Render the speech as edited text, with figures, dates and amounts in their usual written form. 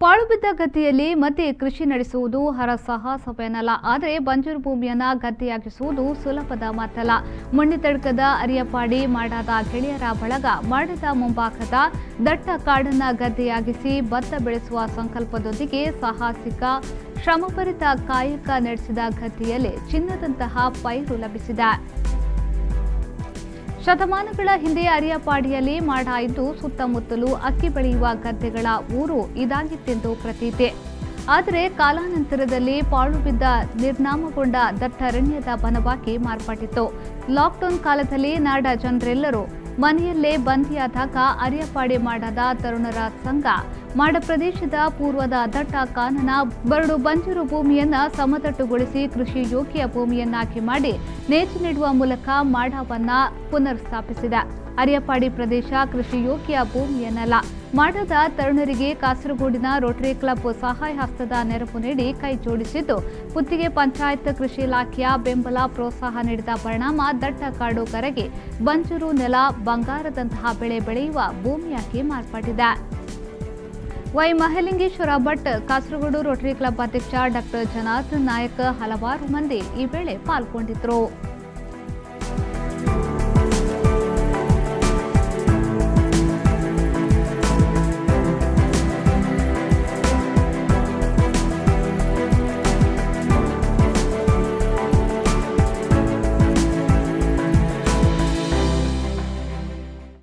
ಪಾಳುಬಿದ್ದ ಗದ್ದೆಯಲ್ಲಿ ಮತ್ತೆ ಕೃಷಿ ನಡೆಸುವುದು ಹರಸಾಹಸವೇನಲ್ಲ. ಆದರೆ ಬಂಜರು ಭೂಮಿಯನ್ನ ಗದ್ದೆಯಾಗಿಸುವುದು ಸುಲಭದ ಮಾತಲ್ಲ. ಮುನ್ನಿತಡ್ಕದ ಅರಿಯಪಾಡಿ ಮಾಡಾದ ಗೆಳೆಯರ ಬಳಗ ಮಾಡದ ಮುಂಭಾಗದ ದಟ್ಟ ಕಾಡನ್ನ ಗದ್ದೆಯಾಗಿಸಿ ಭತ್ತ ಬೆಳೆಸುವ ಸಂಕಲ್ಪದೊಂದಿಗೆ ಸಾಹಸಿಕ ಶ್ರಮಭರಿತ ಕಾಯಕ ನಡೆಸಿದ ಗದ್ದೆಯಲ್ಲಿ ಚಿನ್ನದಂತಹ ಪೈರು ಲಭಿಸಿದೆ. ಶತಮಾನಗಳ ಹಿಂದೆ ಅರಿಯಪಾಡಿಯಲ್ಲಿ ಮಾಡ ಇದ್ದು ಸುತ್ತಮುತ್ತಲೂ ಅಕ್ಕಿ ಬೆಳೆಯುವ ಗದ್ದೆಗಳ ಊರು ಇದಾಗಿತ್ತೆಂದು ಪ್ರತೀತಿ. ಆದರೆ ಕಾಲಾನಂತರದಲ್ಲಿ ಪಾಳುಬಿದ್ದ ನಿರ್ನಾಮಗೊಂಡ ದಟ್ಟಾರಣ್ಯದ ಬನವಾಗಿ ಮಾರ್ಪಟ್ಟಿತು. ಲಾಕ್ಡೌನ್ ಕಾಲದಲ್ಲಿ ನಾಡ ಜನರೆಲ್ಲರೂ ಮನೆಯಲ್ಲೇ ಬಂದಿಯಾದಾಗ ಅರಿಯಪಾಡಿ ಮಾಡದ ತರುಣರ ಸಂಘ ಮಾಡ ಪ್ರದೇಶದ ಪೂರ್ವದ ದಟ್ಟ ಕಾನನ ಬರಡು ಬಂಜರು ಭೂಮಿಯನ್ನ ಸಮತಟ್ಟುಗೊಳಿಸಿ ಕೃಷಿ ಯೋಗ್ಯ ಭೂಮಿಯನ್ನಾಗಿ ಮಾಡಿ ನೇಜು ನೀಡುವ ಮೂಲಕ ಮಾಡವನ್ನ ಪುನರ್ ಸ್ಥಾಪಿಸಿದೆ. ಅರಿಯಪಾಡಿ ಪ್ರದೇಶ ಕೃಷಿ ಯೋಗ್ಯ ಭೂಮಿಯನ್ನಲ್ಲ. ಮಾಡದ ತರುಣರಿಗೆ ಕಾಸರಗೋಡಿನ ರೋಟರಿ ಕ್ಲಬ್ ಸಹಾಯ ಹಸ್ತದ ನೆರವು ನೀಡಿ ಕೈ ಜೋಡಿಸಿದ್ದು, ಪುತ್ತಿಗೆ ಪಂಚಾಯತ್ ಕೃಷಿ ಇಲಾಖೆಯ ಬೆಂಬಲ ಪ್ರೋತ್ಸಾಹ ನೀಡಿದ ಪರಿಣಾಮ ದಟ್ಟ ಕಾಡು ಕರಗಿ ಬಂಜರು ನೆಲ ಬಂಗಾರದಂತಹ ಬೆಳೆ ಬೆಳೆಯುವ ಭೂಮಿಯಾಗಿ ಮಾರ್ಪಟ್ಟಿದೆ. Y Mahalingeshwara Bhat, Kasaragod Rotary Club ಅಧ್ಯಕ್ಷ ಡಾಕ್ಟರ್ ಜನಾರ್ದನ್ ನಾಯಕ್ ಹಲವಾರು ಮಂದಿ ಈ ವೇಳೆ ಪಾಲ್ಗೊಂಡಿದ್ದರು.